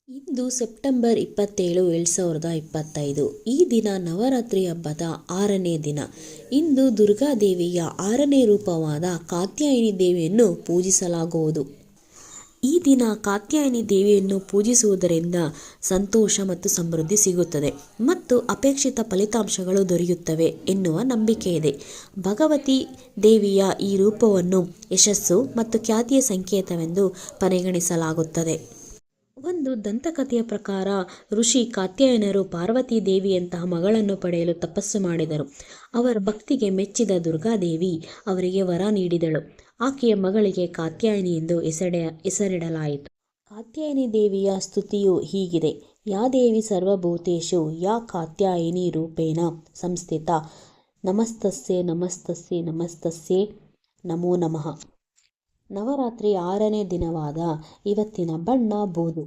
ಇಂದು September 27, 2025. ಈ ದಿನ ನವರಾತ್ರಿ ಹಬ್ಬದ 6ನೇ ದಿನ. ಇಂದು ದುರ್ಗಾದೇವಿಯ 6ನೇ ರೂಪವಾದ ಕಾತ್ಯಾಯಿನಿ ದೇವಿಯನ್ನು ಪೂಜಿಸಲಾಗುವುದು. ಈ ದಿನ ಕಾತ್ಯಾಯಿನಿ ದೇವಿಯನ್ನು ಪೂಜಿಸುವುದರಿಂದ ಸಂತೋಷ ಮತ್ತು ಸಮೃದ್ಧಿ ಸಿಗುತ್ತದೆ ಮತ್ತು ಅಪೇಕ್ಷಿತ ಫಲಿತಾಂಶಗಳು ದೊರೆಯುತ್ತವೆ ಎನ್ನುವ ನಂಬಿಕೆ ಇದೆ. ಭಗವತಿ ದೇವಿಯ ಈ ರೂಪವನ್ನು ಯಶಸ್ಸು ಮತ್ತು ಖ್ಯಾತಿಯ ಸಂಕೇತವೆಂದು ಪರಿಗಣಿಸಲಾಗುತ್ತದೆ. ಒಂದು ದಂತಕಥೆಯ ಪ್ರಕಾರ ಋಷಿ ಕಾತ್ಯಾಯನರು ಪಾರ್ವತಿ ದೇವಿಯಂತಹ ಮಗಳನ್ನು ಪಡೆಯಲು ತಪಸ್ಸು ಮಾಡಿದರು. ಅವರ ಭಕ್ತಿಗೆ ಮೆಚ್ಚಿದ ದುರ್ಗಾದೇವಿ ಅವರಿಗೆ ವರ ನೀಡಿದಳು. ಆಕೆಯ ಮಗಳಿಗೆ ಕಾತ್ಯಾಯಿನಿ ಎಂದು ಹೆಸರಿಡಲಾಯಿತು. ಕಾತ್ಯಾಯಿನಿ ದೇವಿಯ ಸ್ತುತಿಯು ಹೀಗಿದೆ: ಯಾ ದೇವಿ ಸರ್ವಭೂತೇಷು ಯಾ ಕಾತ್ಯಾಯಿನಿ ರೂಪೇಣ ಸಂಸ್ಥಿತ ನಮಸ್ತಸ್ಯೈ ನಮಸ್ತಸ್ಯೈ ನಮಸ್ತಸ್ಯೈ ನಮೋ ನಮಃ. ನವರಾತ್ರಿ 6ನೇ ದಿನವಾದ ಇವತ್ತಿನ ಬಣ್ಣ ಬೂದು.